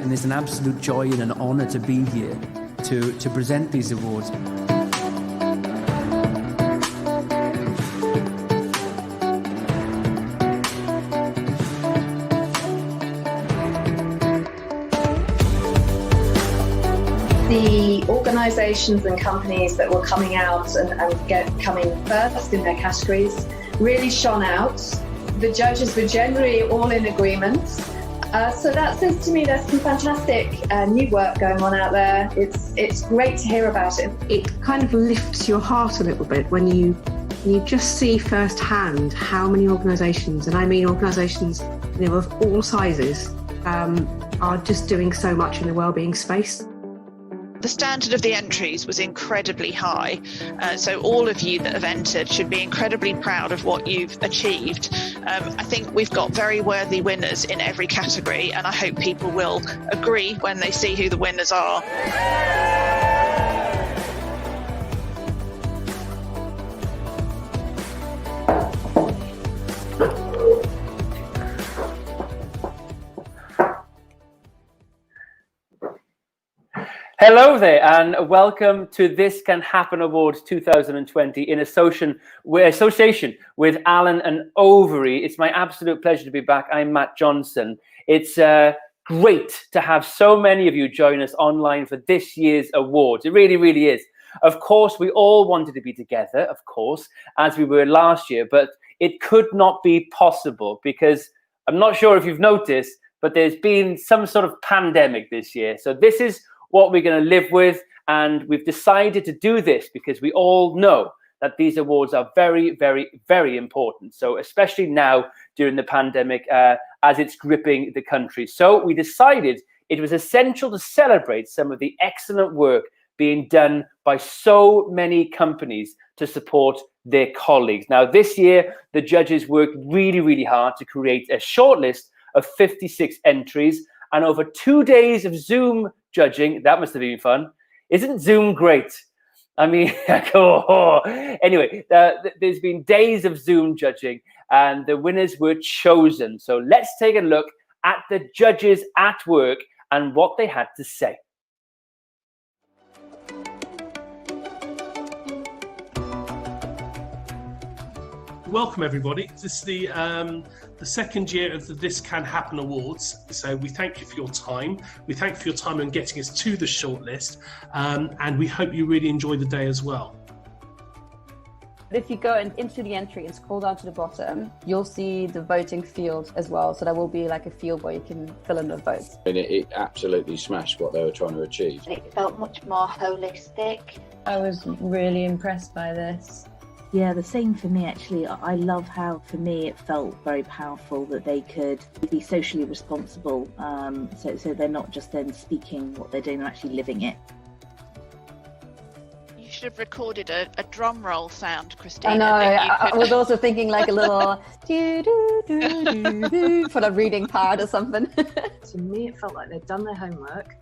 And it's an absolute joy and an honour to be here to present these awards. The organisations and companies that were coming out and coming first in their categories really shone out. The judges were generally all in agreement. So that says to me there's some fantastic new work going on out there. It's great to hear about it. It kind of lifts your heart a little bit when you just see firsthand how many organisations, and I mean organisations of all sizes, are just doing so much in the wellbeing space. The standard of the entries was incredibly high, so all of you that have entered should be incredibly proud of what you've achieved. I think we've got very worthy winners in every category, and I hope people will agree when they see who the winners are. Hello there and welcome to This Can Happen Awards 2020 in association with Allen and Overy. It's my absolute pleasure to be back. I'm Matt Johnson. It's great to have so many of you join us online for this year's awards. It really, really is. Of course, we all wanted to be together, of course, as we were last year, but it could not be possible because I'm not sure if you've noticed, but there's been some sort of pandemic this year. So this is what we're going to live with, and we've decided to do this because we all know that these awards are very, very, very important. So especially now during the pandemic, as it's gripping the country. So we decided it was essential to celebrate some of the excellent work being done by so many companies to support their colleagues. Now, this year, the judges worked really, really hard to create a shortlist of 56 entries, and over 2 days of Zoom judging. That must have been fun. Isn't Zoom great? I mean, anyway, there's been days of Zoom judging and the winners were chosen. So let's take a look at the judges at work and what they had to say. Welcome everybody. This is the second year of the This Can Happen Awards. So we thank you for your time. We thank you for your time in getting us to the shortlist, and we hope you really enjoy the day as well. If you go into the entry and scroll down to the bottom, you'll see the voting field as well. So there will be like a field where you can fill in the votes. And it absolutely smashed what they were trying to achieve. It felt much more holistic. I was really impressed by this. Yeah, the same for me actually. I love how, for me, it felt very powerful that they could be socially responsible. So they're not just then speaking what they're doing, they're actually living it. You should have recorded a drum roll sound, Christine. I know, I was also thinking like a little do for the reading part or something. To me, it felt like they'd done their homework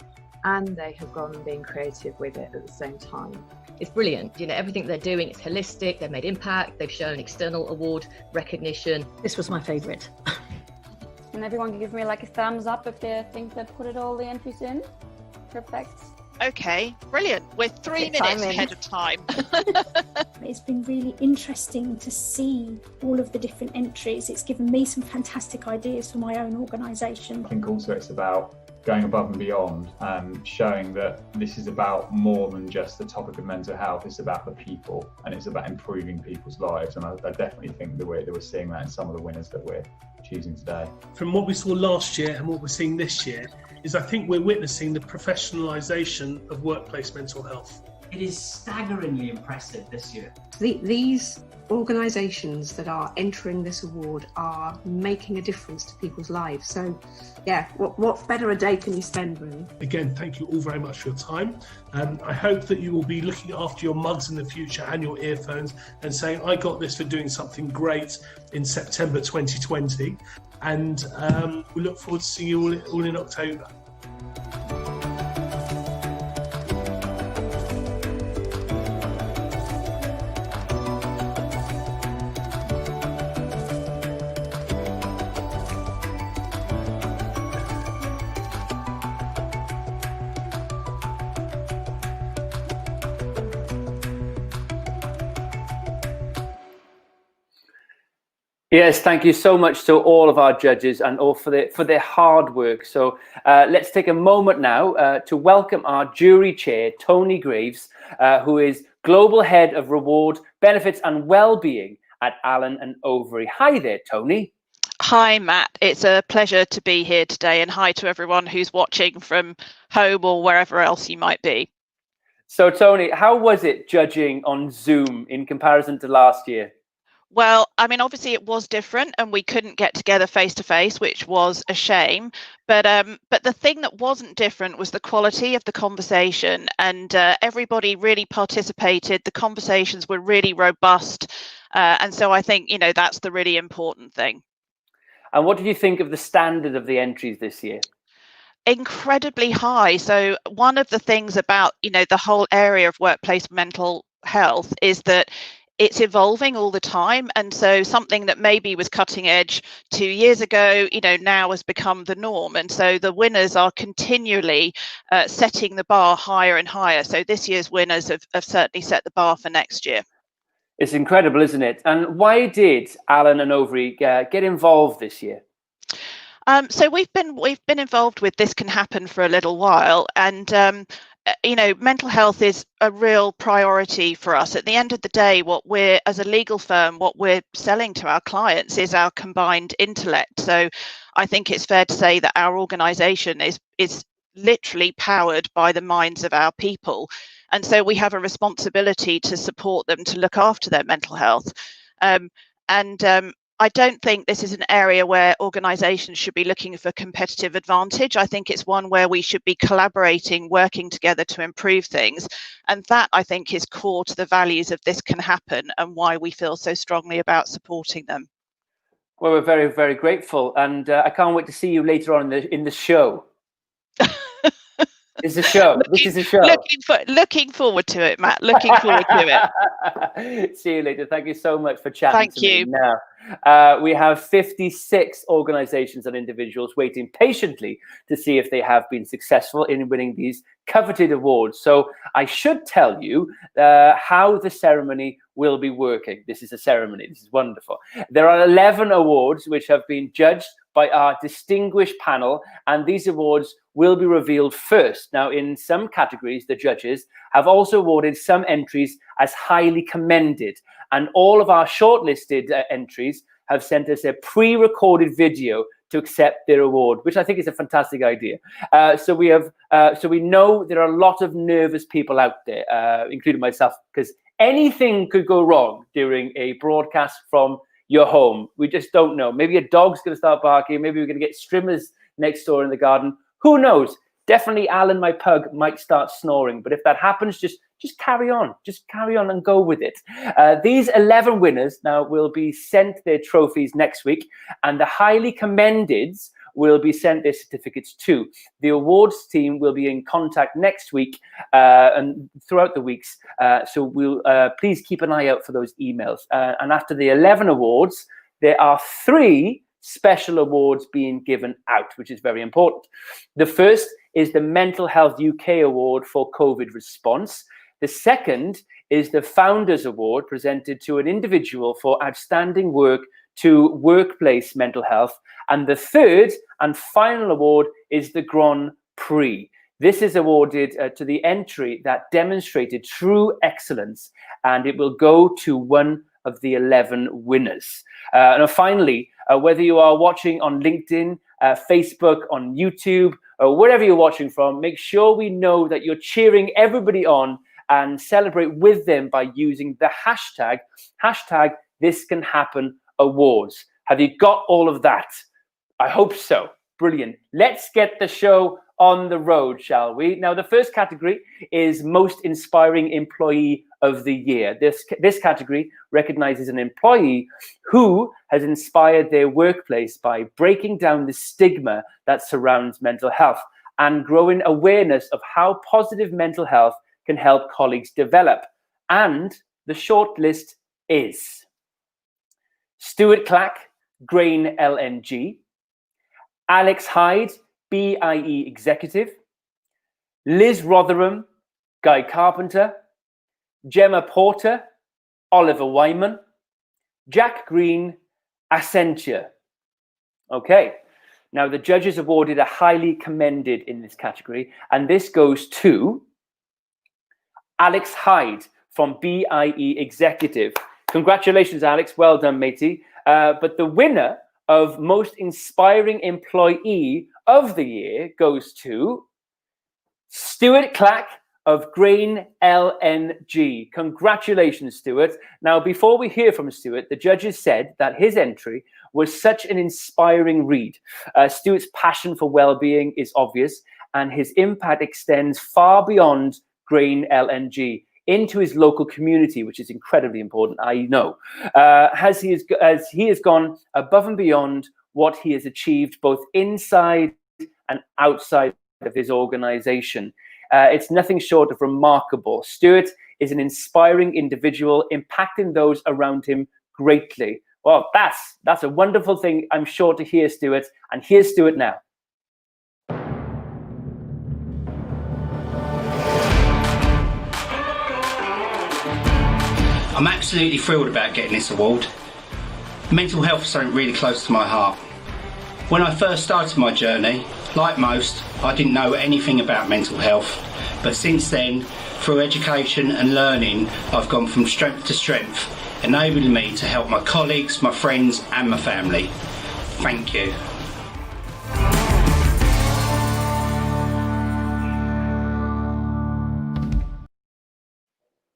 and they have gone and been creative with it at the same time. It's brilliant. You know, everything they're doing, it's holistic, they've made impact, they've shown external award recognition. This was my favourite. Can everyone give me like a thumbs up if they think they've put all the entries in? Perfect. Okay, brilliant. We're 3 minutes ahead of time. It's been really interesting to see all of the different entries. It's given me some fantastic ideas for my own organisation. I think also it's about going above and beyond and showing that this is about more than just the topic of mental health. It's about the people and it's about improving people's lives. And I definitely think that we're seeing that in some of the winners that we're choosing today. From what we saw last year and what we're seeing this year is I think we're witnessing the professionalisation of workplace mental health. It is staggeringly impressive this year. These organisations that are entering this award are making a difference to people's lives. So yeah, what better a day can you spend, really? Again, thank you all very much for your time. I hope that you will be looking after your mugs in the future and your earphones and saying, I got this for doing something great in September 2020. And we look forward to seeing you all in October. Yes, thank you so much to all of our judges and all for their hard work. So let's take a moment now to welcome our jury chair, Tony Graves, who is Global Head of Reward, Benefits and Wellbeing at Allen and Overy. Hi there, Tony. Hi, Matt. It's a pleasure to be here today, and hi to everyone who's watching from home or wherever else you might be. So, Tony, how was it judging on Zoom in comparison to last year? Well, I mean, obviously it was different and we couldn't get together face to face, which was a shame. But the thing that wasn't different was the quality of the conversation, and everybody really participated. The conversations were really robust. And so I think, that's the really important thing. And what did you think of the standard of the entries this year? Incredibly high. So one of the things about, the whole area of workplace mental health is that it's evolving all the time. And so something that maybe was cutting edge 2 years ago, now has become the norm. And so the winners are continually setting the bar higher and higher. So this year's winners have certainly set the bar for next year. It's incredible, isn't it? And why did Allen and Overy get involved this year? So we've been involved with This Can Happen for a little while, and mental health is a real priority for us. At the end of the day, as a legal firm, what we're selling to our clients is our combined intellect. So I think it's fair to say that our organisation is literally powered by the minds of our people, and so we have a responsibility to support them, to look after their mental health. I don't think this is an area where organisations should be looking for competitive advantage. I think it's one where we should be collaborating, working together to improve things. And that, I think, is core to the values of This Can Happen and why we feel so strongly about supporting them. Well, we're very, very grateful. And I can't wait to see you later on in the show. It's a show. This is a show. Looking forward to it, Matt. Looking forward to it. See you later. Thank you so much for chatting to me. Thank you. Now, we have 56 organizations and individuals waiting patiently to see if they have been successful in winning these coveted awards. So I should tell you how the ceremony will be working. This is a ceremony. This is wonderful. There are 11 awards which have been judged by our distinguished panel, and these awards will be revealed first. Now, in some categories, the judges have also awarded some entries as highly commended, and all of our shortlisted entries have sent us a pre-recorded video to accept their award, which I think is a fantastic idea. So we know there are a lot of nervous people out there, including myself, because anything could go wrong during a broadcast from your home. We just don't know. Maybe a dog's going to start barking. Maybe we're going to get strimmers next door in the garden. Who knows? Definitely Alan, my pug, might start snoring. But if that happens, just carry on. Just carry on and go with it. These 11 winners now will be sent their trophies next week, and the highly commendeds will be sent their certificates too. The awards team will be in contact next week and throughout the weeks. So we'll please keep an eye out for those emails. And after the 11 awards, there are 3 special awards being given out, which is very important. The first is the Mental Health UK Award for COVID response. The second is the Founders Award, presented to an individual for outstanding work to workplace mental health. And the third and final award is the Grand Prix. This is awarded to the entry that demonstrated true excellence, and it will go to one of the 11 winners. And finally, whether you are watching on LinkedIn, Facebook, on YouTube, or wherever you're watching from, make sure we know that you're cheering everybody on and celebrate with them by using the hashtag This Can Happen Awards. Have you got all of that? I hope so. Brilliant. Let's get the show on the road, shall we? Now, the first category is Most Inspiring Employee of the Year. This category recognizes an employee who has inspired their workplace by breaking down the stigma that surrounds mental health and growing awareness of how positive mental health can help colleagues develop. And the short list is Stuart Clack, Grain LNG, Alex Hyde, BIE Executive, Liz Rotherham, Guy Carpenter, Gemma Porter, Oliver Wyman, Jack Green, Accenture. Okay, now the judges awarded a highly commended in this category, and this goes to Alex Hyde from BIE Executive. Congratulations, Alex. Well done, matey. But the winner of Most Inspiring Employee of the Year goes to Stuart Clack of Grain LNG. Congratulations, Stuart. Now, before we hear from Stuart, the judges said that his entry was such an inspiring read. Stuart's passion for well-being is obvious, and his impact extends far beyond Grain LNG into his local community, which is incredibly important, I know, as he has gone above and beyond what he has achieved both inside and outside of his organization. It's nothing short of remarkable. Stuart is an inspiring individual, impacting those around him greatly. Well, that's a wonderful thing, I'm sure, to hear, Stuart. And here's Stuart now. I'm absolutely thrilled about getting this award. Mental health is something really close to my heart. When I first started my journey, like most, I didn't know anything about mental health, but since then, through education and learning, I've gone from strength to strength, enabling me to help my colleagues, my friends and my family. Thank you.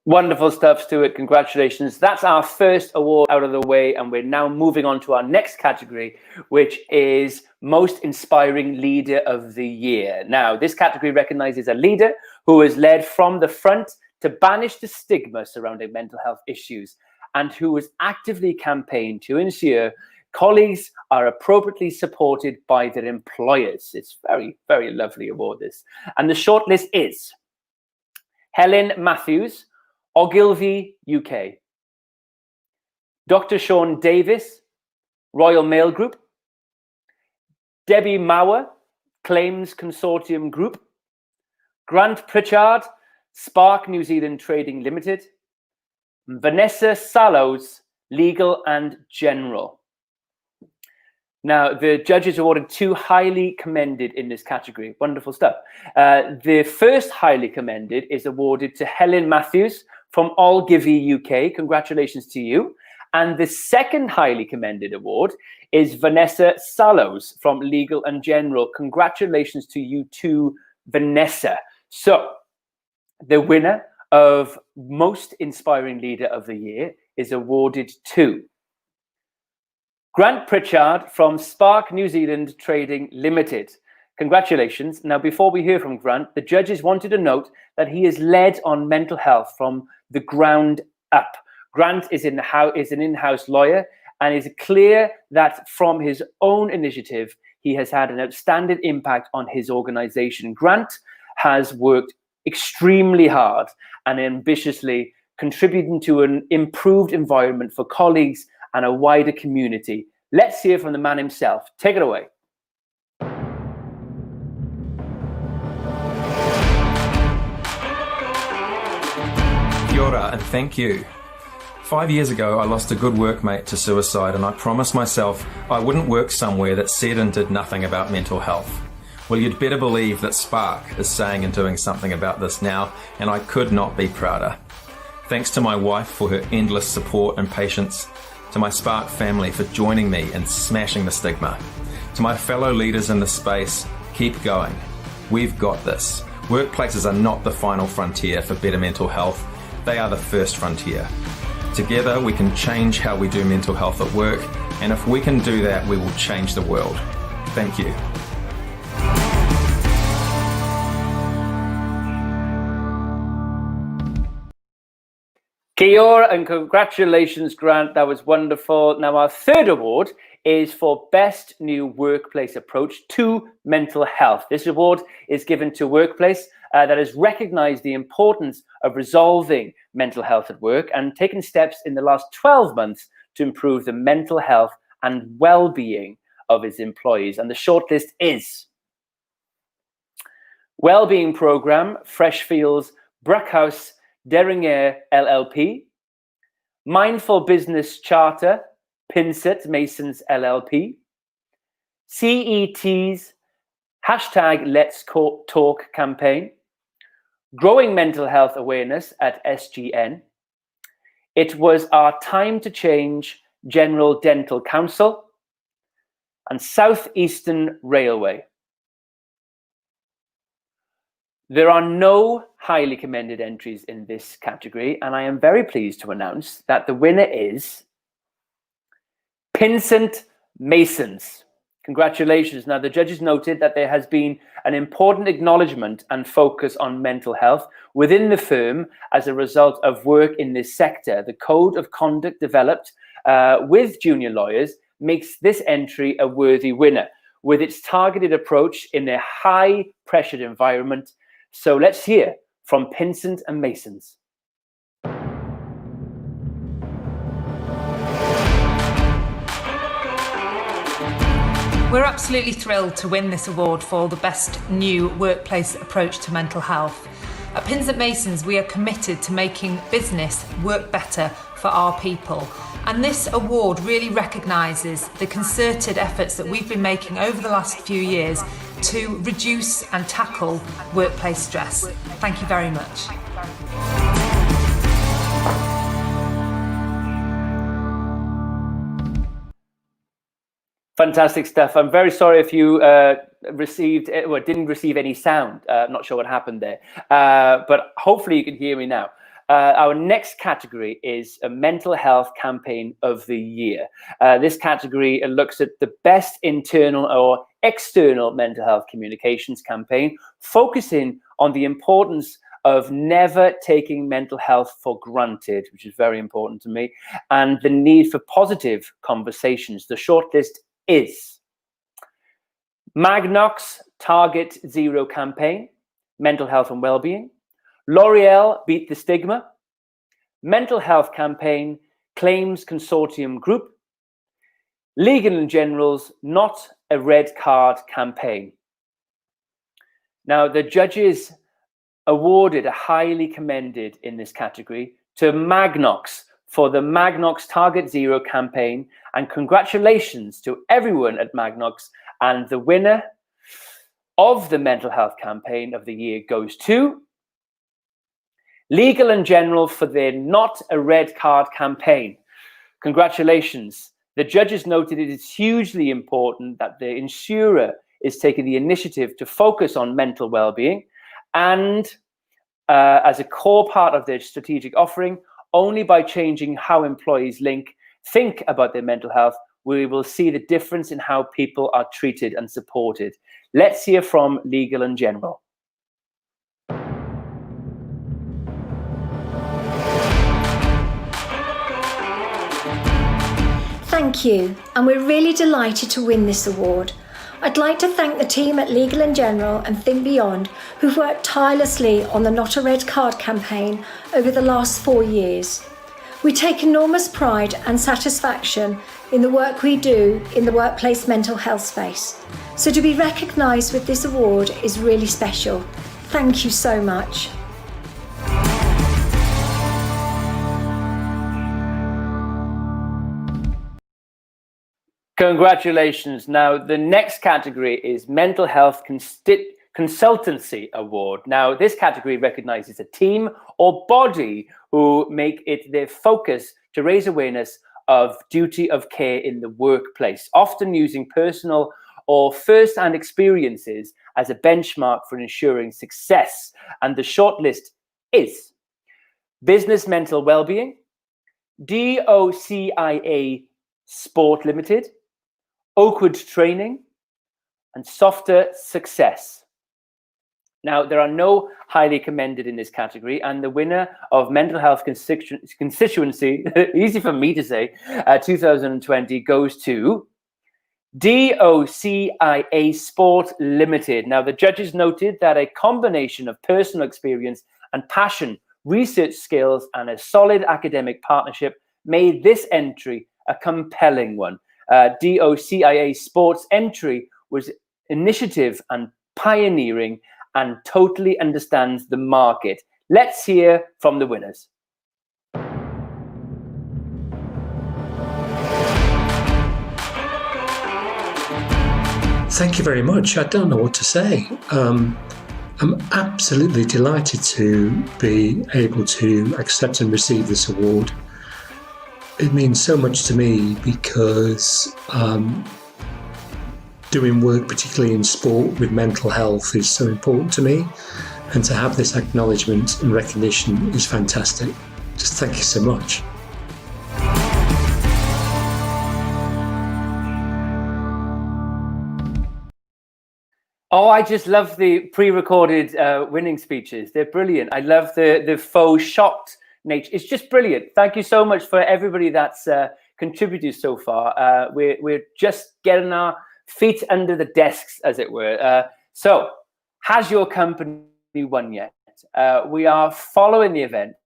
Wonderful stuff, Stuart. Congratulations. That's our first award out of the way, and we're now moving on to our next category, which is Most Inspiring Leader of the Year. Now, this category recognizes a leader who has led from the front to banish the stigma surrounding mental health issues, and who has actively campaigned to ensure colleagues are appropriately supported by their employers. It's very, very lovely award, this. And the shortlist is Helen Matthews, Ogilvy, UK. Dr. Sean Davis, Royal Mail Group. Debbie Mauer, Claims Consortium Group. Grant Pritchard, Spark New Zealand Trading Limited. Vanessa Sallows, Legal and General. Now, the judges awarded 2 highly commended in this category. Wonderful stuff. The first highly commended is awarded to Helen Matthews from Ogilvy, UK. Congratulations to you. And the second highly commended award is Vanessa Sallows from Legal and General. Congratulations to you too, Vanessa. So, the winner of Most Inspiring Leader of the Year is awarded to Grant Pritchard from Spark New Zealand Trading Limited. Congratulations. Now, before we hear from Grant, the judges wanted to note that he is led on mental health from the ground up. Grant is an in-house lawyer, and it's clear that from his own initiative, he has had an outstanding impact on his organization. Grant has worked extremely hard and ambitiously, contributing to an improved environment for colleagues and a wider community. Let's hear from the man himself. Take it away. Kia ora and thank you. 5 years ago, I lost a good workmate to suicide, and I promised myself I wouldn't work somewhere that said and did nothing about mental health. Well, you'd better believe that Spark is saying and doing something about this now, and I could not be prouder. Thanks to my wife for her endless support and patience, to my Spark family for joining me and smashing the stigma, to my fellow leaders in the space, keep going. We've got this. Workplaces are not the final frontier for better mental health, they are the first frontier. Together we can change how we do mental health at work, and if we can do that, we will change the world. Thank you. Kia ora and congratulations, Grant. That was wonderful. Now, our third award is for Best New Workplace Approach to Mental Health. This award is given to a workplace that has recognized the importance of resolving mental health at work and taken steps in the last 12 months to improve the mental health and well-being of its employees. And the shortlist is Wellbeing Program, Freshfields, Bruckhaus, Derringer LLP, Mindful Business Charter, Pinsent Masons LLP, CET's #Let'sTalk campaign, growing mental health awareness at SGN. It was our Time to Change General Dental Council and Southeastern Railway. There are no highly commended entries in this category, and I am very pleased to announce that the winner is Pinsent Masons. Congratulations. Now, the judges noted that there has been an important acknowledgement and focus on mental health within the firm as a result of work in this sector. The code of conduct developed with junior lawyers makes this entry a worthy winner with its targeted approach in a high-pressured environment. So let's hear from Pinsent and Masons. We're absolutely thrilled to win this award for the best new workplace approach to mental health. At Pinsent Masons, we are committed to making business work better for our people. And this award really recognises the concerted efforts that we've been making over the last few years to reduce and tackle workplace stress. Thank you very much. Fantastic stuff. I'm very sorry if you didn't receive any sound. I'm not sure what happened there, but hopefully you can hear me now. Our next category is a mental health campaign of the year. This category looks at the best internal or external mental health communications campaign, focusing on the importance of never taking mental health for granted, which is very important to me, and the need for positive conversations. The shortlist is Magnox Target Zero campaign, mental health and well-being, L'Oreal Beat the Stigma, mental health campaign, Claims Consortium Group, Legal & General's Not a Red Card campaign. Now, the judges awarded a highly commended in this category to Magnox for the Magnox Target Zero campaign, and congratulations to everyone at Magnox. And the winner of the mental health campaign of the year goes to Legal & General for their Not a Red Card campaign. Congratulations. The judges noted it is hugely important that the insurer is taking the initiative to focus on mental well-being, and as a core part of their strategic offering, only by changing how employees think about their mental health, we will see the difference in how people are treated and supported. Let's hear from Legal & General. Thank you, and we're really delighted to win this award. I'd like to thank the team at Legal & General and Think Beyond, who've worked tirelessly on the Not a Red Card campaign over the last 4 years. We take enormous pride and satisfaction in the work we do in the workplace mental health space. So to be recognised with this award is really special. Thank you so much. Congratulations. Now, the next category is Mental Health Consultancy Award. Now, this category recognizes a team or body who make it their focus to raise awareness of duty of care in the workplace, often using personal or first-hand experiences as a benchmark for ensuring success. And the shortlist is Business Mental Wellbeing, DOCIA Sport Limited, Oakwood Training, and Softer Success. Now, there are no highly commended in this category, and the winner of Mental Health Constituency, easy for me to say, 2020 goes to DOCIA Sport Limited. Now, the judges noted that a combination of personal experience and passion, research skills, and a solid academic partnership made this entry a compelling one. DOCIA Sports entry was initiative and pioneering and totally understands the market. Let's hear from the winners. Thank you very much. I don't know what to say. I'm absolutely delighted to be able to accept and receive this award. It means so much to me because doing work, particularly in sport with mental health, is so important to me. And to have this acknowledgement and recognition is fantastic. Just thank you so much. Oh, I just love the pre-recorded winning speeches. They're brilliant. I love the faux shocked nature. It's just brilliant. Thank you so much for everybody that's contributed so far. We're just getting our feet under the desks, as it were. So, has your company won yet? We are following the event,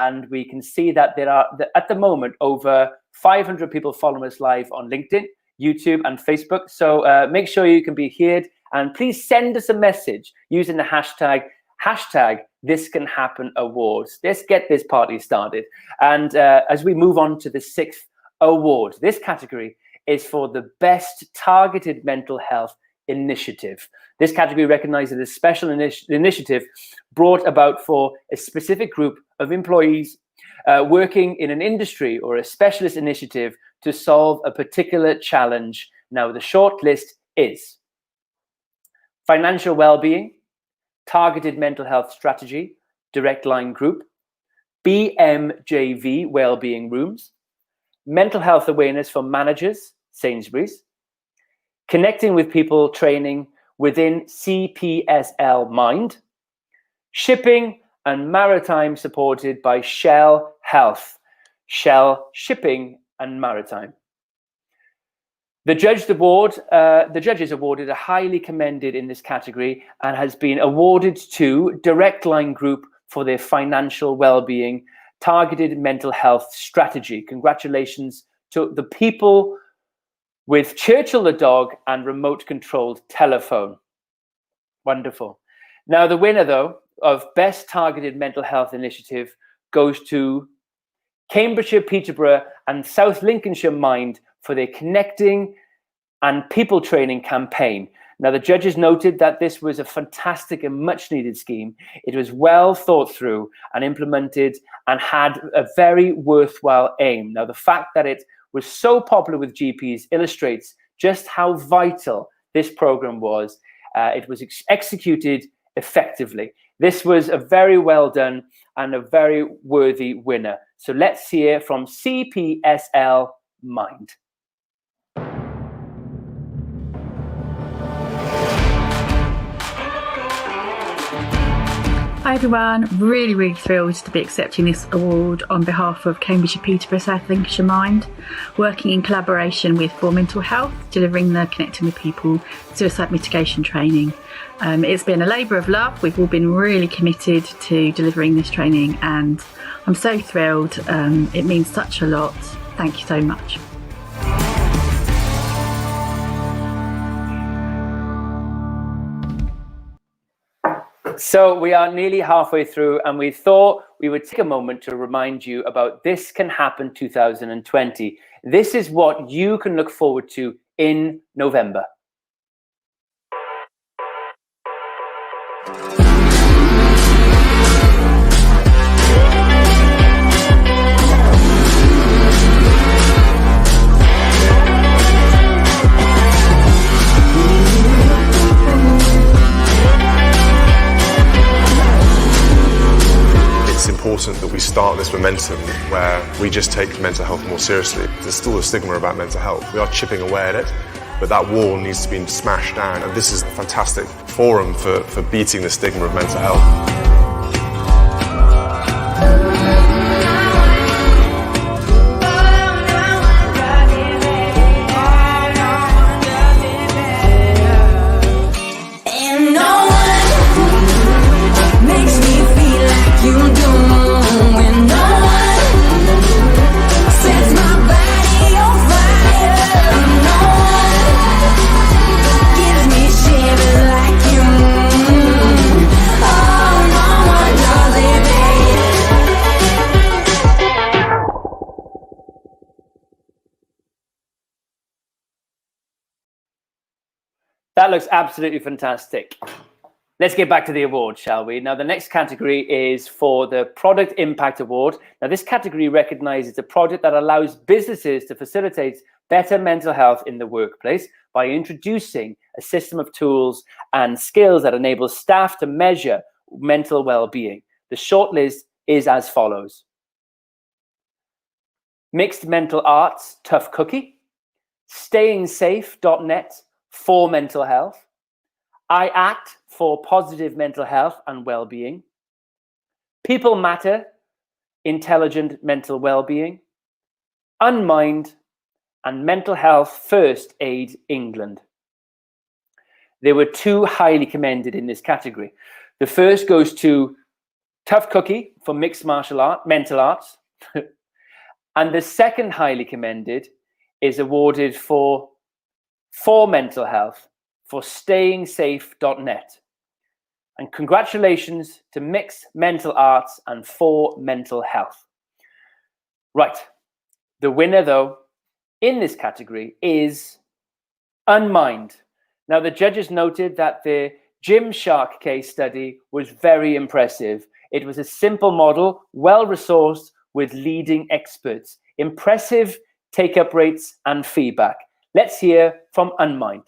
and we can see that there are, at the moment, over 500 people following us live on LinkedIn, YouTube, and Facebook. So make sure you can be heard. And please send us a message using the hashtag #ThisCanHappenAwards. Let's get this party started. And as we move on to the 6th award, this category is for the best targeted mental health initiative. This category recognizes a special initiative brought about for a specific group of employees working in an industry or a specialist initiative to solve a particular challenge. Now, the short list is financial well-being, targeted mental health strategy, direct line group, BMJV wellbeing rooms, mental health awareness for managers, Sainsbury's, connecting with people training within CPSL Mind, shipping and maritime supported by Shell Health, Shell Shipping and Maritime. The judges awarded a highly commended in this category and has been awarded to Direct Line Group for their financial well-being targeted mental health strategy. Congratulations to the people with Churchill the dog and remote controlled telephone. Wonderful. Now the winner though of best targeted mental health initiative goes to Cambridgeshire, Peterborough and South Lincolnshire Mind for their connecting and people training campaign. Now, the judges noted that this was a fantastic and much needed scheme. It was well thought through and implemented and had a very worthwhile aim. Now, the fact that it was so popular with GPs illustrates just how vital this program was. It was executed effectively. This was a very well done and a very worthy winner. So let's hear from CPSL Mind. Hi everyone, really thrilled to be accepting this award on behalf of Cambridgeshire, Peterborough, South Lincolnshire Mind, working in collaboration with For Mental Health, delivering the Connecting with People suicide mitigation training. It's been a labour of love. We've all been really committed to delivering this training and I'm so thrilled. It means such a lot. Thank you so much. So we are nearly halfway through and we thought we would take a moment to remind you about This Can Happen 2020. This is what you can look forward to in November. It's important that we start this momentum where we just take mental health more seriously. There's still a stigma about mental health. We are chipping away at it, but that wall needs to be smashed down, and this is a fantastic forum for beating the stigma of mental health. Gives me shivers like you. Oh, That looks absolutely fantastic. Let's get back to the award, shall we? Now, the next category is for the Product Impact Award. Now, this category recognizes a project that allows businesses to facilitate better mental health in the workplace by introducing a system of tools and skills that enable staff to measure mental well-being. The shortlist is as follows. Mixed Mental Arts, Tough Cookie. StayingSafe.net for mental health. I Act for positive mental health and well-being. People Matter, intelligent mental well-being. Unmind, and Mental Health First Aid England. There were 2 highly commended in this category. The first goes to Tough Cookie for mixed mental arts. And the second highly commended is awarded for mental health for StayingSafe.net. And congratulations to Mixed Mental Arts and For Mental Health. Right, the winner though in this category is Unmind. Now the judges noted that the Gymshark case study was very impressive. It was a simple model, well-resourced with leading experts, impressive take-up rates and feedback. Let's hear from Unmind.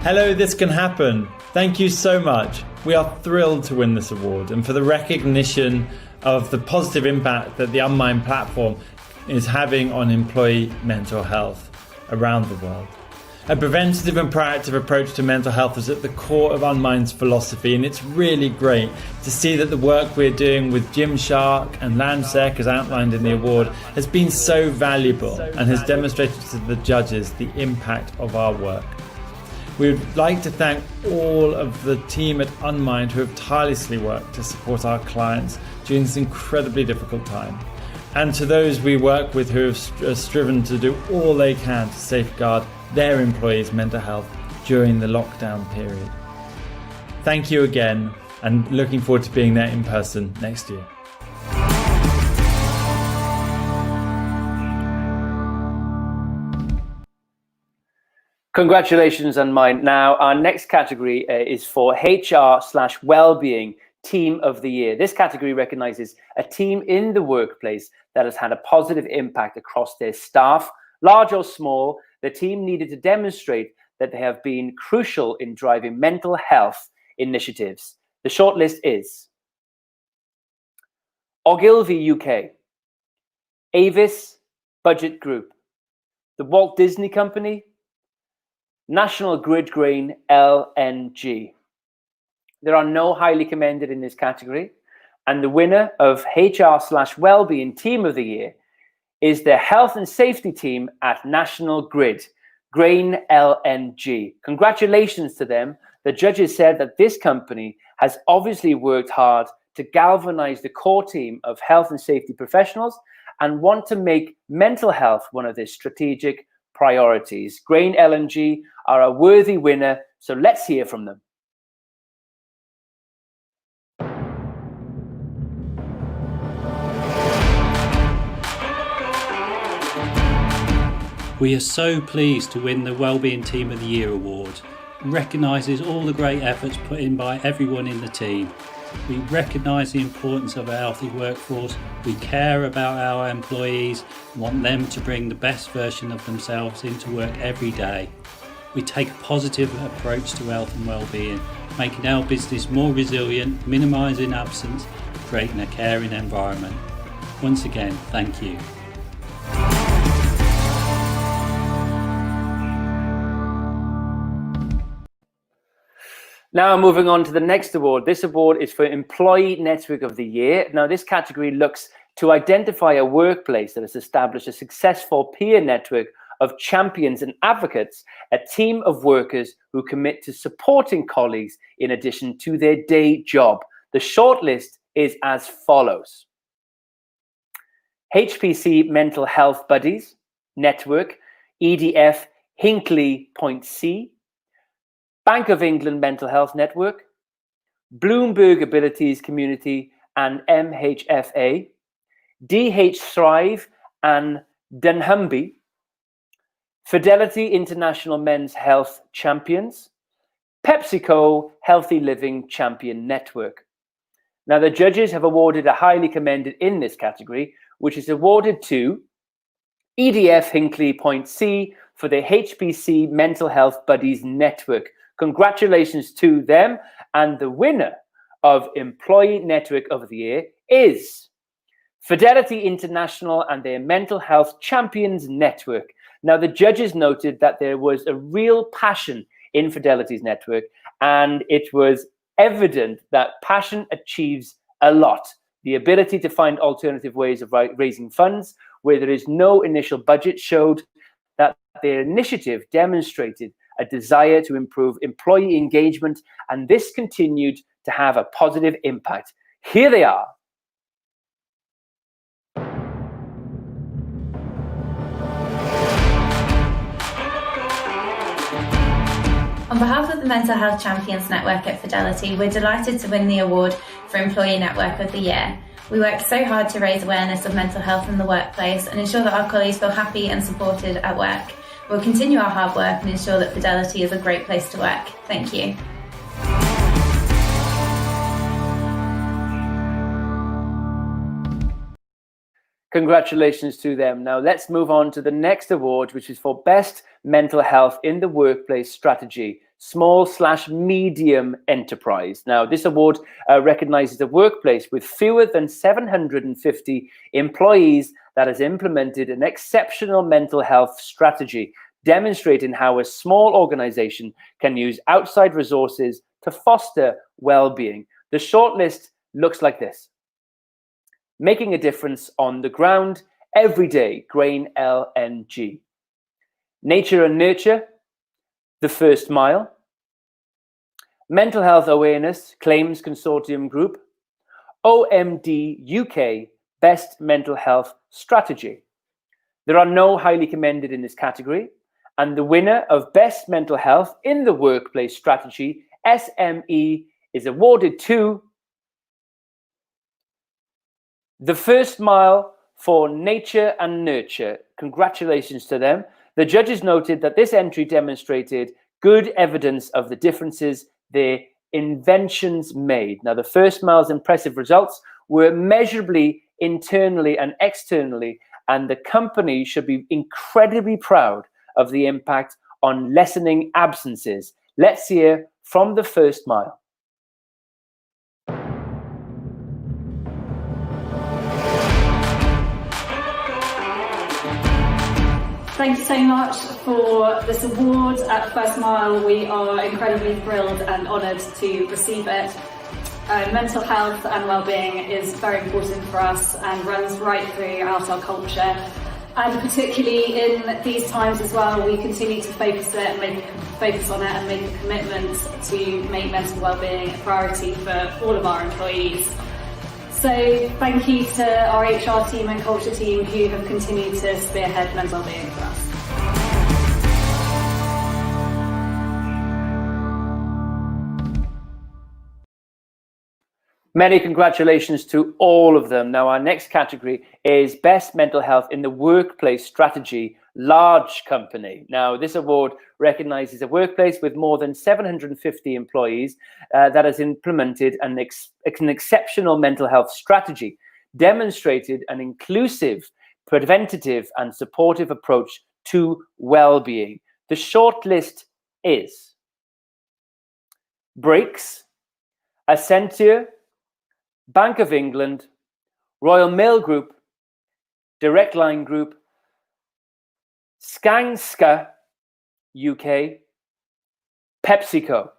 Hello, This Can Happen. Thank you so much. We are thrilled to win this award and for the recognition of the positive impact that the Unmind platform is having on employee mental health around the world. A preventative and proactive approach to mental health is at the core of Unmind's philosophy, and it's really great to see that the work we're doing with Gymshark and Landsec, as outlined in the award, has been so valuable and has demonstrated to the judges the impact of our work. We'd like to thank all of the team at Unmind who have tirelessly worked to support our clients during this incredibly difficult time. And to those we work with who have striven to do all they can to safeguard their employees' mental health during the lockdown period. Thank you again, and looking forward to being there in person next year. Congratulations on mine. Now, our next category is for HR/Wellbeing Team of the Year. This category recognizes a team in the workplace that has had a positive impact across their staff. Large or small, the team needed to demonstrate that they have been crucial in driving mental health initiatives. The shortlist is Ogilvy UK, Avis Budget Group, the Walt Disney Company, National Grid Grain LNG. There are no highly commended in this category, and the winner of HR/Wellbeing Team of the Year is the Health and Safety Team at National Grid Grain LNG. Congratulations to them. The judges said that this company has obviously worked hard to galvanize the core team of health and safety professionals and want to make mental health one of their strategic priorities. Grain LNG are a worthy winner, so let's hear from them. We are so pleased to win the Wellbeing Team of the Year award. It recognises all the great efforts put in by everyone in the team. We recognise the importance of a healthy workforce. We care about our employees and want them to bring the best version of themselves into work every day. We take a positive approach to health and wellbeing, making our business more resilient, minimising absence, creating a caring environment. Once again, thank you. Now moving on to the next award. This award is for Employee Network of the Year. Now this category looks to identify a workplace that has established a successful peer network of champions and advocates, a team of workers who commit to supporting colleagues in addition to their day job. The shortlist is as follows. HPC Mental Health Buddies Network, EDF Hinkley Point C, Bank of England Mental Health Network, Bloomberg Abilities Community and MHFA, DH Thrive and Dunnhumby, Fidelity International Men's Health Champions, PepsiCo Healthy Living Champion Network. Now, the judges have awarded a highly commended in this category, which is awarded to EDF Hinkley Point C for the HBC Mental Health Buddies Network. Congratulations to them. And the winner of Employee Network of the Year is Fidelity International and their Mental Health Champions Network. Now, the judges noted that there was a real passion in Fidelity's network, and it was evident that passion achieves a lot. The ability to find alternative ways of raising funds where there is no initial budget showed that their initiative demonstrated a desire to improve employee engagement, and this continued to have a positive impact. Here they are. On behalf of the Mental Health Champions Network at Fidelity, we're delighted to win the award for Employee Network of the Year. We work so hard to raise awareness of mental health in the workplace and ensure that our colleagues feel happy and supported at work. We'll continue our hard work and ensure that Fidelity is a great place to work. Thank you. Congratulations to them. Now let's move on to the next award, which is for Best Mental Health in the Workplace Strategy, Small/Medium Enterprise. Now this award recognizes a workplace with fewer than 750 employees that has implemented an exceptional mental health strategy, demonstrating how a small organization can use outside resources to foster well-being. The shortlist looks like this. Making a difference on the ground every day, Grain LNG. Nature and Nurture, The First Mile. Mental Health Awareness, Claims Consortium Group. OMD UK, Best Mental Health Strategy. There are no highly commended in this category, and the winner of Best Mental Health in the Workplace Strategy, SME, is awarded to The First Mile for Nature and Nurture. Congratulations to them. The judges noted that this entry demonstrated good evidence of the differences their inventions made. Now, the First Mile's impressive results were measurably internally and externally, and the company should be incredibly proud of the impact on lessening absences. Let's hear from The First Mile. Thank you so much for this award at First Mile. We are incredibly thrilled and honoured to receive it. Mental health and wellbeing is very important for us and runs right throughout our culture. And particularly in these times as well, we continue to focus on it and make a commitment to make mental wellbeing a priority for all of our employees. So thank you to our HR team and culture team who have continued to spearhead mental wellbeing for us. Many congratulations to all of them. Now, our next category is Best Mental Health in the Workplace Strategy, Large Company. Now, this award recognizes a workplace with more than 750 employees that has implemented an exceptional mental health strategy, demonstrated an inclusive, preventative, and supportive approach to well-being. The short list is Prix, Accenture, Bank of England, Royal Mail Group, Direct Line Group, Skanska UK, PepsiCo.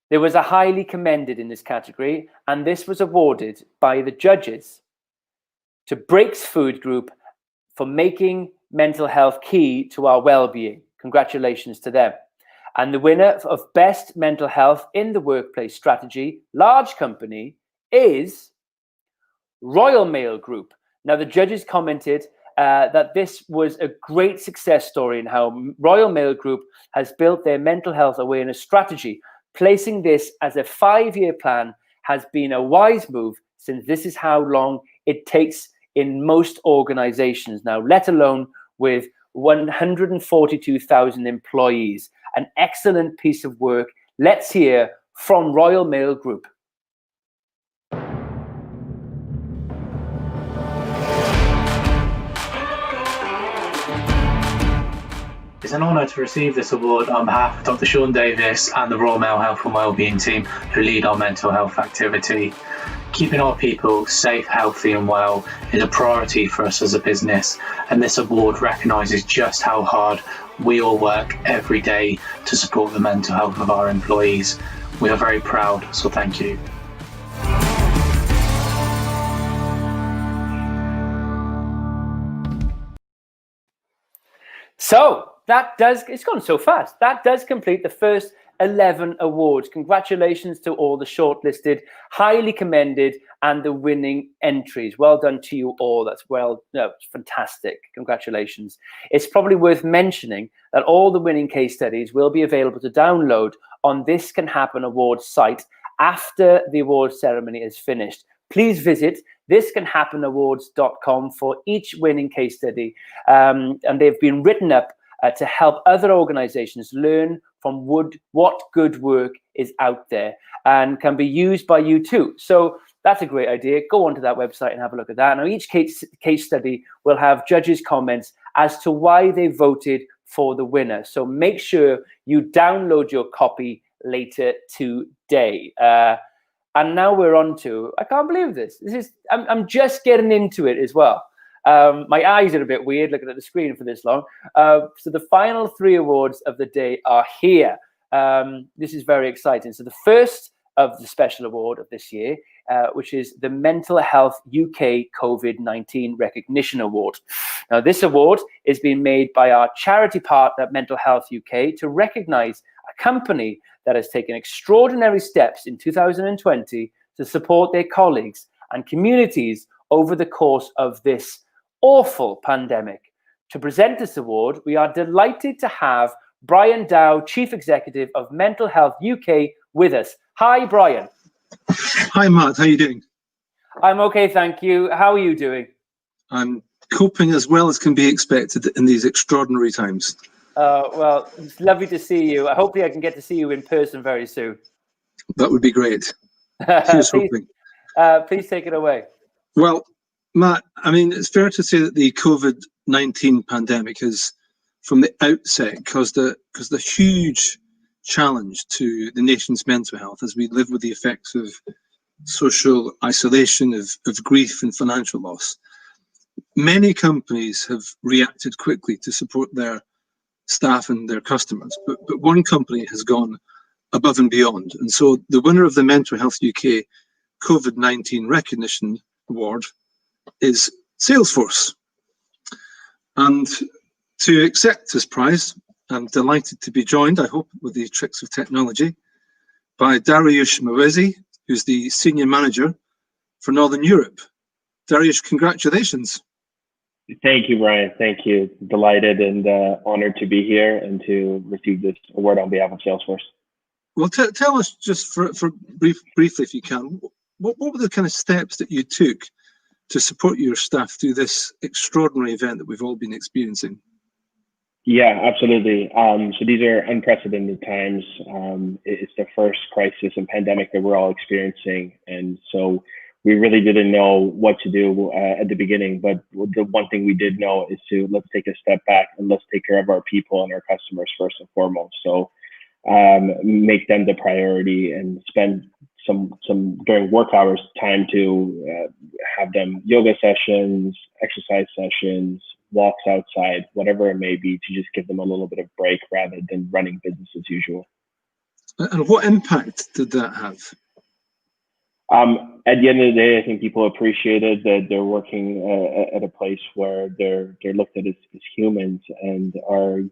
There was a highly commended in this category, and this was awarded by the judges to Prix Food Group for making mental health key to our well-being. Congratulations to them. And the winner of Best Mental Health in the Workplace Strategy, Large Company, is Royal Mail Group. Now, the judges commented that this was a great success story in how Royal Mail Group has built their mental health awareness strategy. Placing this as a 5-year plan has been a wise move, since this is how long it takes in most organizations now, let alone with 142,000 employees. An excellent piece of work. Let's hear from Royal Mail Group. It's an honour to receive this award on behalf of Dr. Sean Davis and the Royal Mail Health and Wellbeing team who lead our mental health activity. Keeping our people safe, healthy and well is a priority for us as a business, and this award recognises just how hard we all work every day to support the mental health of our employees. We are very proud, so thank you. So it's gone so fast. That does complete the first 11 awards. Congratulations to all the shortlisted, highly commended, and the winning entries. Well done to you all. It's fantastic. Congratulations. It's probably worth mentioning that all the winning case studies will be available to download on This Can Happen Awards site after the awards ceremony is finished. Please visit thiscanhappenowards.com for each winning case study. And they've been written up to help other organizations learn from what good work is out there and can be used by you too. So that's a great idea. Go onto that website and have a look at that. Now, each case study will have judges' comments as to why they voted for the winner. So make sure you download your copy later today. And now we're on to, I can't believe this. I'm just getting into it as well. My eyes are a bit weird looking at the screen for this long. So the final 3 awards of the day are here. This is very exciting. So the first of the special award of this year, which is the Mental Health UK COVID-19 Recognition Award. Now, this award is being made by our charity partner, Mental Health UK, to recognise a company that has taken extraordinary steps in 2020 to support their colleagues and communities over the course of this awful pandemic. To present this award, we are delighted to have Brian Dow, Chief Executive of Mental Health UK, with us. Hi, Brian. Hi, Matt. How are you doing? I'm okay, thank you. How are you doing? I'm coping as well as can be expected in these extraordinary times. Well, it's lovely to see you. Hopefully I can get to see you in person very soon. That would be great. Here's hoping. Please take it away. Well, Matt, I mean, it's fair to say that the COVID-19 pandemic has, from the outset, caused a huge challenge to the nation's mental health as we live with the effects of social isolation, of grief and financial loss. Many companies have reacted quickly to support their staff and their customers, but one company has gone above and beyond. And so the winner of the Mental Health UK COVID-19 Recognition Award is Salesforce. And to accept this prize, I'm delighted to be joined, I hope, with the tricks of technology, by Dariush Mawezi, who's the Senior Manager for Northern Europe. Dariush, congratulations. Thank you, Brian. Thank you. Delighted and honored to be here and to receive this award on behalf of Salesforce. Well, tell us just briefly, if you can, what were the kind of steps that you took to support your staff through this extraordinary event that we've all been experiencing? Yeah, absolutely. So these are unprecedented times. It's the first crisis and pandemic that we're all experiencing. And so we really didn't know what to do at the beginning. But the one thing we did know is let's take a step back and let's take care of our people and our customers first and foremost. So make them the priority and spend some during work hours time to have them yoga sessions, exercise sessions, walks outside, whatever it may be, to just give them a little bit of break rather than running business as usual. And what impact did that have? At the end of the day, I think people appreciated that they're working at a place where they're looked at as humans and are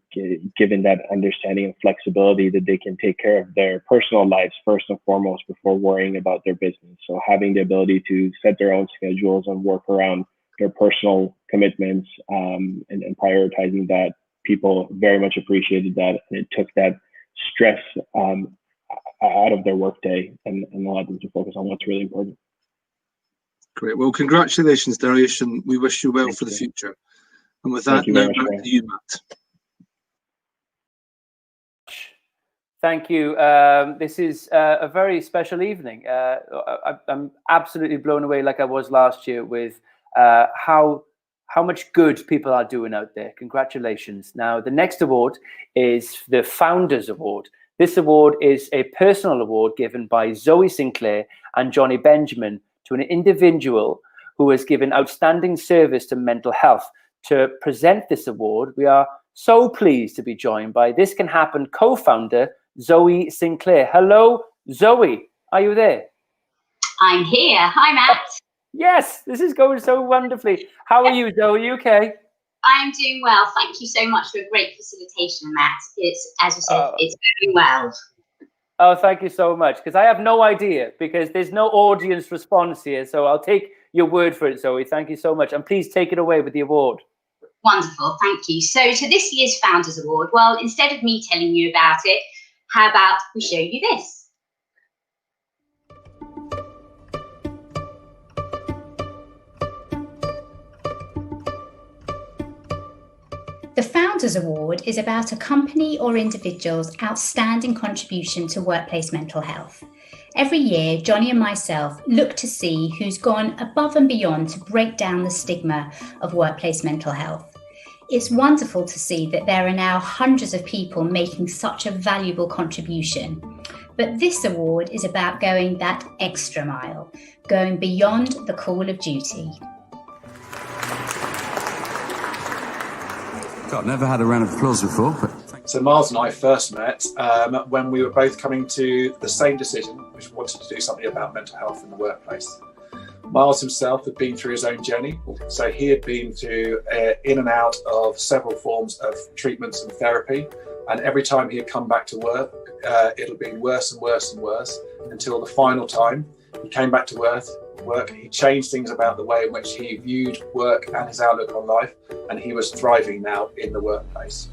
given that understanding and flexibility that they can take care of their personal lives first and foremost before worrying about their business. So having the ability to set their own schedules and work around their personal commitments and prioritizing that, people very much appreciated that, and it took that stress out of their workday and allowed them to focus on what's really important. Great. Well, congratulations, Darius, and we wish you well for the future. And with that, now back to you, Matt. Thank you. This is a very special evening. I'm absolutely blown away, like I was last year, with how much good people are doing out there. Congratulations. Now, the next award is the Founders Award. This award is a personal award given by Zoe Sinclair and Johnny Benjamin to an individual who has given outstanding service to mental health. To present this award, we are so pleased to be joined by This Can Happen co-founder, Zoe Sinclair. Hello, Zoe. Are you there? I'm here. Hi, Matt. Yes, this is going so wonderfully. How are you, Zoe? Are you okay? I'm doing well. Thank you so much for a great facilitation, Matt. It's, as you said, it's going well. Oh, thank you so much. Because I have no idea, because there's no audience response here. So I'll take your word for it, Zoe. Thank you so much. And please take it away with the award. Wonderful. Thank you. So to this year's Founders Award, well, instead of me telling you about it, how about we show you this? The Founders Award is about a company or individual's outstanding contribution to workplace mental health. Every year, Johnny and myself look to see who's gone above and beyond to break down the stigma of workplace mental health. It's wonderful to see that there are now hundreds of people making such a valuable contribution. But this award is about going that extra mile, going beyond the call of duty. God, never had a round of applause before. But... So Miles and I first met when we were both coming to the same decision, which we wanted to do something about mental health in the workplace. Miles himself had been through his own journey, so he had been through in and out of several forms of treatments and therapy, and every time he had come back to work, it had been worse and worse and worse until the final time he came back to work. He changed things about the way in which he viewed work and his outlook on life, and he was thriving now in the workplace.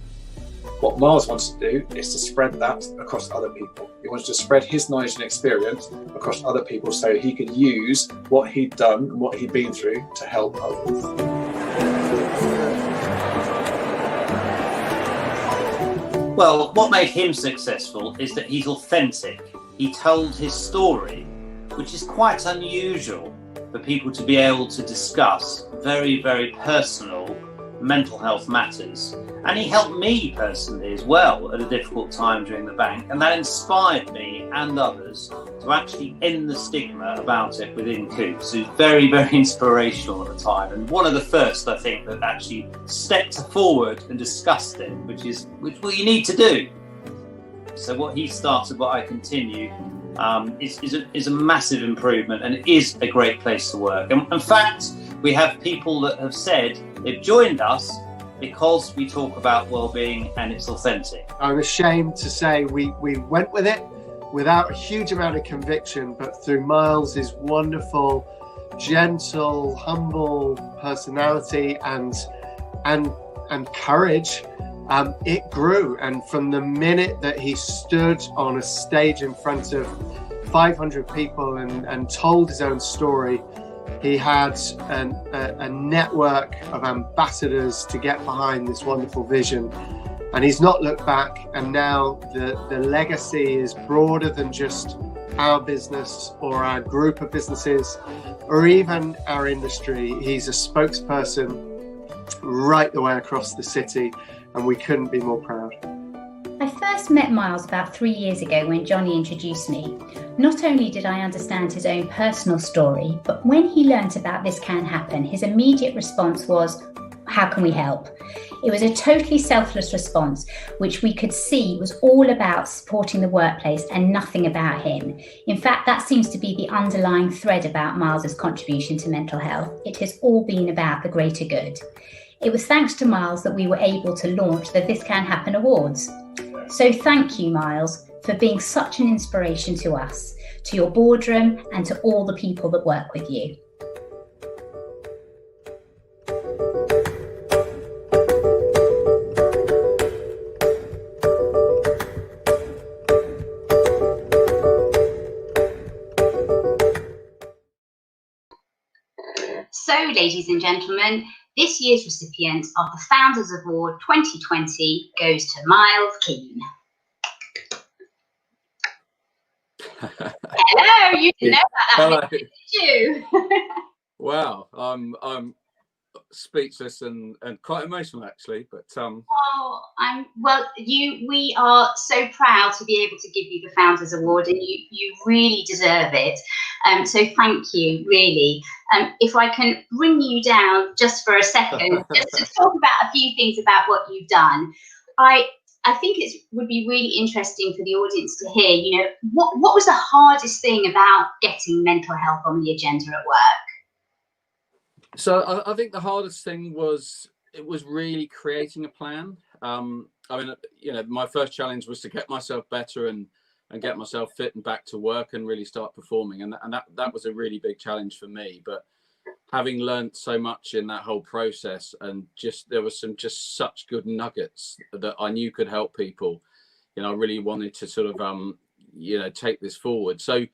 What Miles wants to do is to spread that across other people. He wants to spread his knowledge and experience across other people so he could use what he'd done and what he'd been through to help others. Well, what made him successful is that he's authentic. He told his story, which is quite unusual for people to be able to discuss very, very personal mental health matters. And he helped me personally as well at a difficult time during the bank, and that inspired me and others to actually end the stigma about it within Coops. It was very, very inspirational at the time, and one of the first, I think, that actually stepped forward and discussed it, which is what you need to do. So what he started, what I continue, is a massive improvement, and it is a great place to work. And in fact, we have people that have said they've joined us because we talk about well-being and it's authentic. I'm ashamed to say we went with it without a huge amount of conviction, but through Miles's wonderful, gentle, humble personality and courage, it grew. And from the minute that he stood on a stage in front of 500 people and told his own story, he had a network of ambassadors to get behind this wonderful vision, and he's not looked back. And now the legacy is broader than just our business or our group of businesses or even our industry. He's a spokesperson right the way across the city, and we couldn't be more proud. I first met Miles about 3 years ago when Johnny introduced me. Not only did I understand his own personal story, but when he learnt about This Can Happen, his immediate response was, how can we help? It was a totally selfless response, which we could see was all about supporting the workplace and nothing about him. In fact, that seems to be the underlying thread about Miles's contribution to mental health. It has all been about the greater good. It was thanks to Miles that we were able to launch the This Can Happen Awards. So thank you, Miles, for being such an inspiration to us, to your boardroom, and to all the people that work with you. ladies and gentlemen, this year's recipient of the Founders Award 2020 goes to Miles Keane. Hello, you didn't know about that, did you? Wow, I'm speechless and quite emotional actually, but Oh, we are so proud to be able to give you the Founders Award, and you really deserve it. So thank you, really. If I can bring you down just for a second, just to talk about a few things about what you've done. I think it would be really interesting for the audience to hear, you know, what was the hardest thing about getting mental health on the agenda at work? So I think the hardest thing was really creating a plan. I mean, you know, my first challenge was to get myself better and get myself fit and back to work and really start performing, and that was a really big challenge for me. But having learned so much in that whole process, and there was just such good nuggets that I knew could help people, you know, I really wanted to sort of you know, take this forward. So,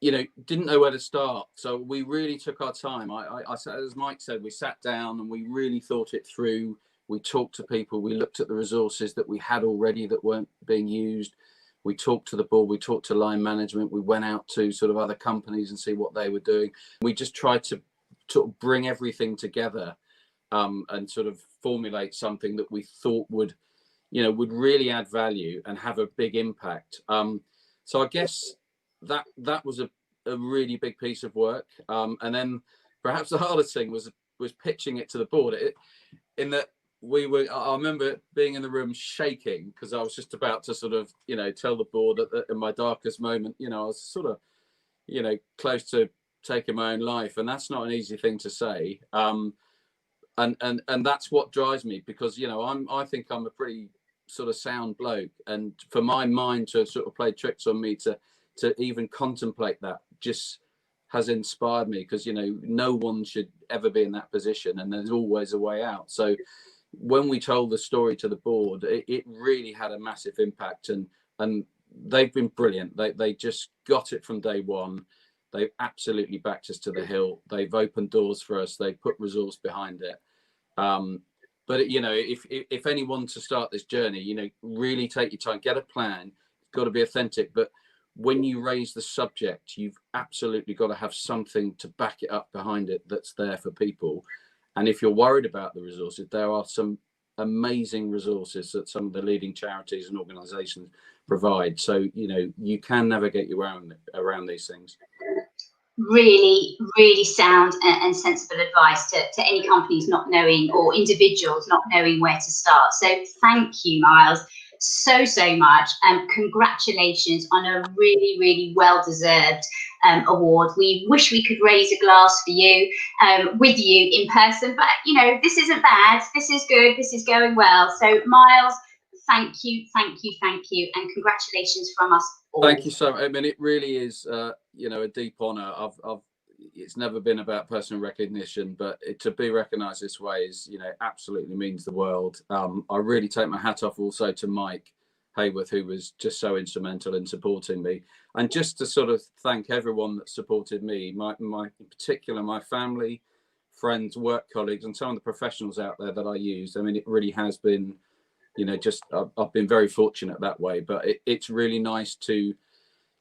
you know, didn't know where to start. So we really took our time. I as Mike said, we sat down and we really thought it through. We talked to people. We looked at the resources that we had already that weren't being used. We talked to the board. We talked to line management. We went out to sort of other companies and see what they were doing. We just tried to sort of bring everything together and sort of formulate something that we thought would, you know, would really add value and have a big impact. So I guess that was a really big piece of work. And then perhaps the hardest thing was pitching it to the board. In that I remember being in the room shaking because I was just about to sort of, you know, tell the board that in my darkest moment, you know, I was sort of, you know, close to taking my own life, and that's not an easy thing to say. And that's what drives me, because, you know, I think I'm a pretty sort of sound bloke, and for my mind to sort of play tricks on me to even contemplate that just has inspired me, because, you know, no one should ever be in that position, and there's always a way out. So when we told the story to the board, it really had a massive impact, and they've been brilliant. They just got it from day one. They've absolutely backed us to the hill. They've opened doors for us. They put resource behind it. But, you know, if anyone to start this journey, you know, really take your time, get a plan. It's got to be authentic. But when you raise the subject, you've absolutely got to have something to back it up behind it that's there for people. And if you're worried about the resources, there are some amazing resources that some of the leading charities and organizations provide. So, you know, you can navigate around these things. Really, really sound and sensible advice to any companies not knowing, or individuals not knowing where to start. So thank you, Miles, so much. Congratulations on a really, really well-deserved award. We wish we could raise a glass for you, with you in person, but, you know, this isn't bad. This is good. This is going well. So Miles, thank you, and congratulations from us all. Thank you so much. I mean, it really is, you know, a deep honour. It's never been about personal recognition, but to be recognised this way is, you know, absolutely means the world. I really take my hat off also to Mike Hayworth, who was just so instrumental in supporting me, and just to sort of thank everyone that supported me, in particular my family, friends, work colleagues, and some of the professionals out there that I used. I mean, it really has been, you know, just I've been very fortunate that way. But it's really nice to,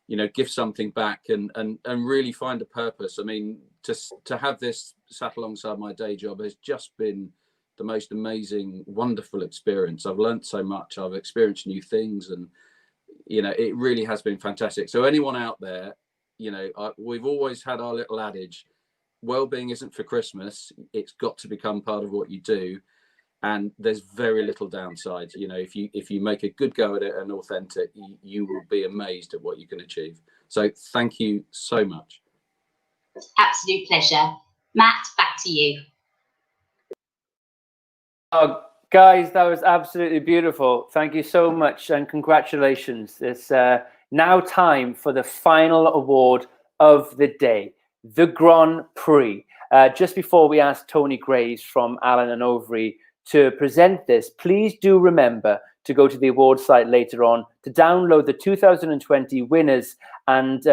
you know, give something back and really find a purpose. I mean, to have this sat alongside my day job has just been the most amazing, wonderful experience. I've learned so much. I've experienced new things, and, you know, it really has been fantastic. So anyone out there, you know, we've always had our little adage: well-being isn't for Christmas. It's got to become part of what you do. And there's very little downside. You know, if you make a good go at it and authentic, you will be amazed at what you can achieve. So thank you so much. Absolute pleasure. Matt, back to you. Oh, guys, that was absolutely beautiful. Thank you so much, and congratulations. It's now time for the final award of the day, the Grand Prix. Just before we ask Tony Graves from Allen and Overy to present this, please do remember to go to the award site later on to download the 2020 winners. And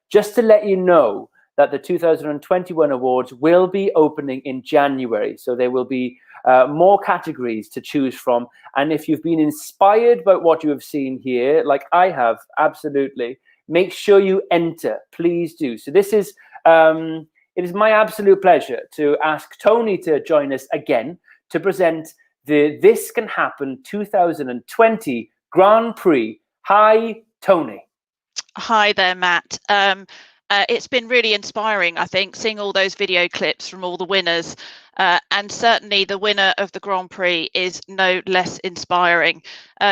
just to let you know that the 2021 awards will be opening in January. So there will be more categories to choose from. And if you've been inspired by what you have seen here, like I have, absolutely, make sure you enter. Please do. So this is, it is my absolute pleasure to ask Tony to join us again to present the This Can Happen 2020 Grand Prix. Hi, Tony. Hi there, Matt. It's been really inspiring, I think, seeing all those video clips from all the winners. And certainly the winner of the Grand Prix is no less inspiring.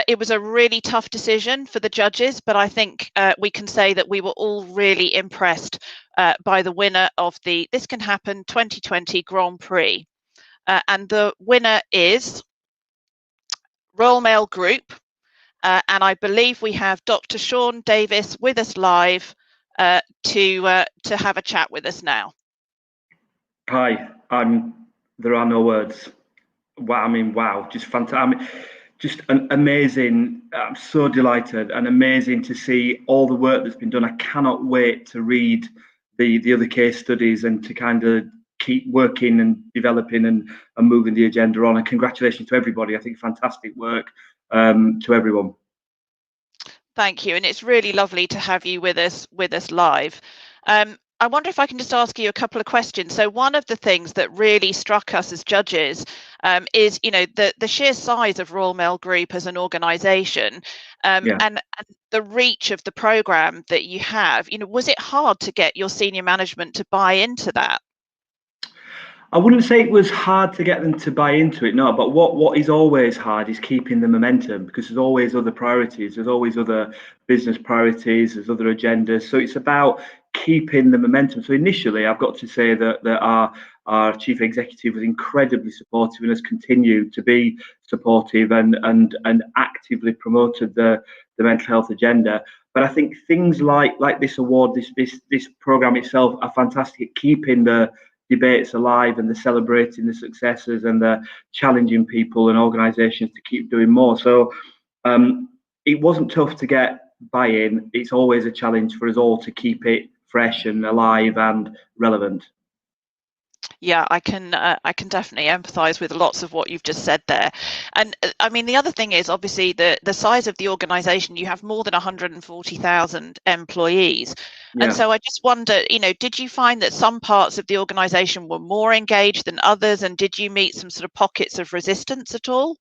It was a really tough decision for the judges, but I think we can say that we were all really impressed by the winner of the This Can Happen 2020 Grand Prix. And the winner is Royal Mail Group. And I believe we have Dr. Sean Davis with us live to have a chat with us now. Hi, there are no words. Wow, I mean, wow, just fantastic. I mean, just an amazing. I'm so delighted and amazing to see all the work that's been done. I cannot wait to read the other case studies and to kind of keep working and developing and moving the agenda on. And congratulations to everybody. I think fantastic work to everyone. Thank you, and it's really lovely to have you with us live. I wonder if I can just ask you a couple of questions. So one of the things that really struck us as judges is, you know, the sheer size of Royal Mail Group as an organisation, and the reach of the programme that you have. You know, was it hard to get your senior management to buy into that? I wouldn't say it was hard to get them to buy into it, no, but what is always hard is keeping the momentum, because there's always other priorities, there's always other business priorities, there's other agendas. So it's about keeping the momentum. So initially, I've got to say that our chief executive was incredibly supportive and has continued to be supportive and actively promoted the mental health agenda. But I think things like this award, this program itself, are fantastic at keeping the debates alive and the celebrating the successes and the challenging people and organisations to keep doing more. So it wasn't tough to get buy-in. It's always a challenge for us all to keep it fresh and alive and relevant. Yeah, I can definitely empathise with lots of what you've just said there. And I mean, the other thing is obviously the size of the organisation. You have more than 140,000 employees. Yeah. And so I just wonder, you know, did you find that some parts of the organisation were more engaged than others? And did you meet some sort of pockets of resistance at all?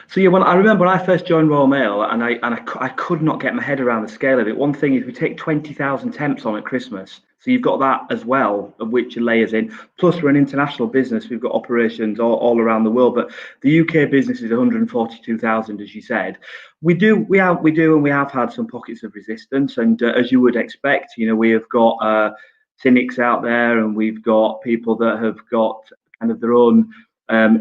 So yeah, well, I remember when I first joined Royal Mail, and I could not get my head around the scale of it. One thing is we take 20,000 temps on at Christmas, so you've got that as well, of which layers in. Plus, we're an international business; we've got operations all around the world. But the UK business is 142,000, as you said. We have had some pockets of resistance, and as you would expect, you know, we have got cynics out there, and we've got people that have got kind of their own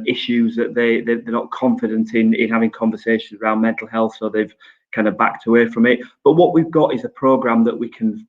issues that they're not confident in having conversations around mental health, so they've kind of backed away from it. But what we've got is a program that we can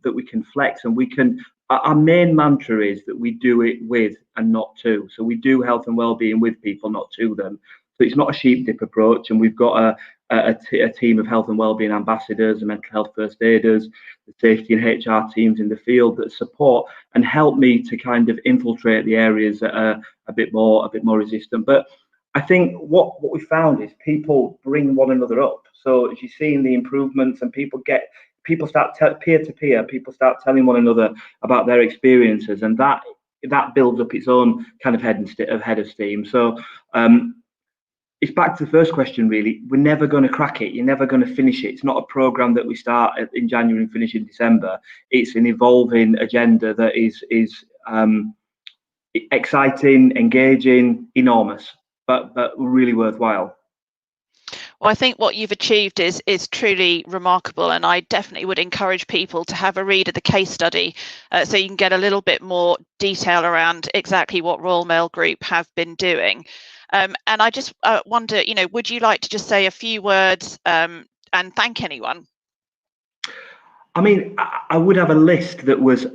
flex, and we can. Our main mantra is that we do it with and not to. So we do health and wellbeing with people, not to them. So it's not a sheep dip approach, and we've got a team of health and wellbeing ambassadors and mental health first aiders, the safety and HR teams in the field that support and help me to kind of infiltrate the areas that are a bit more resistant. But I think what we found is people bring one another up. So as you see in the improvements, and people start peer to peer, people start telling one another about their experiences, and that builds up its own kind of head of steam. So it's back to the first question, really. We're never going to crack it. You're never going to finish it. It's not a program that we start in January and finish in December. It's an evolving agenda that is exciting, engaging, enormous, but really worthwhile. Well, I think what you've achieved is truly remarkable, and I definitely would encourage people to have a read of the case study so you can get a little bit more detail around exactly what Royal Mail Group have been doing. And I just wonder, you know, would you like to just say a few words and thank anyone? I mean, I would have a list that was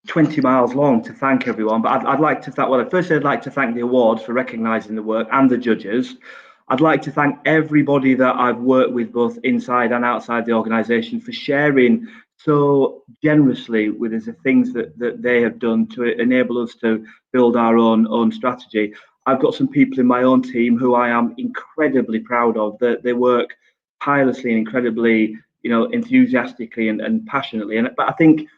20 miles long to thank everyone, but I'd like to thank, well, firstly, I'd like to thank the awards for recognising the work and the judges. I'd like to thank everybody that I've worked with, both inside and outside the organisation, for sharing so generously with the things that they have done to enable us to build our own strategy. I've got some people in my own team who I am incredibly proud of. That they work tirelessly and incredibly, enthusiastically and passionately. But I think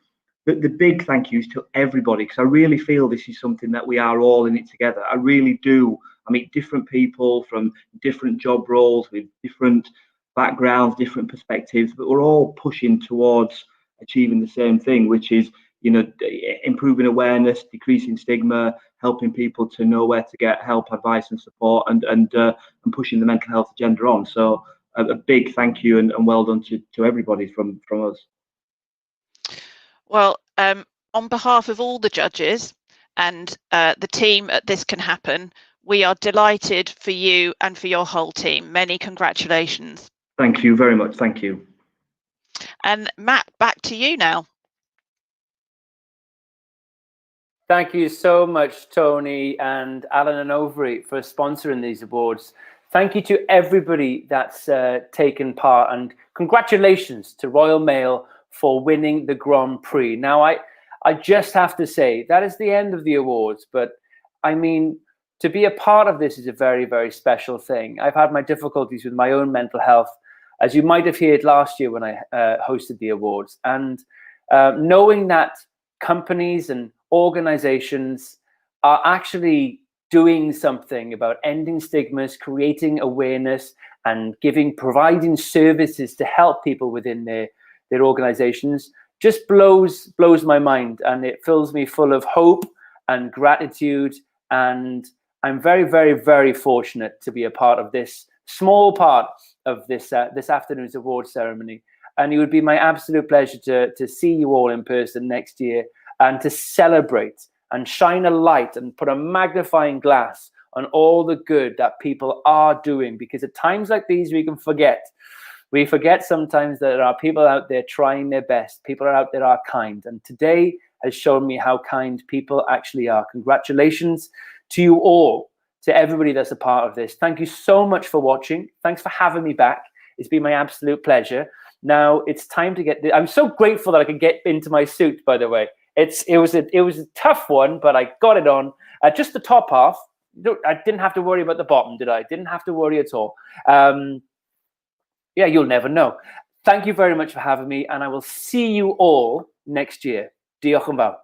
the big thank yous to everybody, because I really feel this is something that we are all in it together. I really do. I meet different people from different job roles with different backgrounds, different perspectives, but we're all pushing towards achieving the same thing, which is, improving awareness, decreasing stigma, helping people to know where to get help, advice, and support, and pushing the mental health agenda on. So a big thank you and well done to everybody from us. Well, on behalf of all the judges and the team at This Can Happen, we are delighted for you and for your whole team. Many congratulations. Thank you very much. Thank you. And Matt, back to you now. Thank you so much, Tony and Alan and Overy, for sponsoring these awards. Thank you to everybody that's taken part, and congratulations to Royal Mail for winning the Grand Prix. Now, I just have to say, that is the end of the awards, but I mean, to be a part of this is a very, very special thing. I've had my difficulties with my own mental health, as you might have heard last year when I hosted the awards. And knowing that companies and organizations are actually doing something about ending stigmas, creating awareness, and providing services to help people within their organizations just blows my mind, and it fills me full of hope and gratitude. And I'm very, very, very fortunate to be a part of this small part of this afternoon's award ceremony. And it would be my absolute pleasure to see you all in person next year and to celebrate and shine a light and put a magnifying glass on all the good that people are doing. Because at times like these, we can forget. We forget sometimes that there are people out there trying their best. People are out there are kind. And today has shown me how kind people actually are. Congratulations to you all, to everybody that's a part of this. Thank you so much for watching. Thanks for having me back. It's been my absolute pleasure. Now it's time to get. I'm so grateful that I could get into my suit, by the way. It was a tough one, but I got it on. Just the top half. I didn't have to worry about the bottom, did I? Didn't have to worry at all. Yeah, you'll never know. Thank you very much for having me, and I will see you all next year. Diolch yn fawr.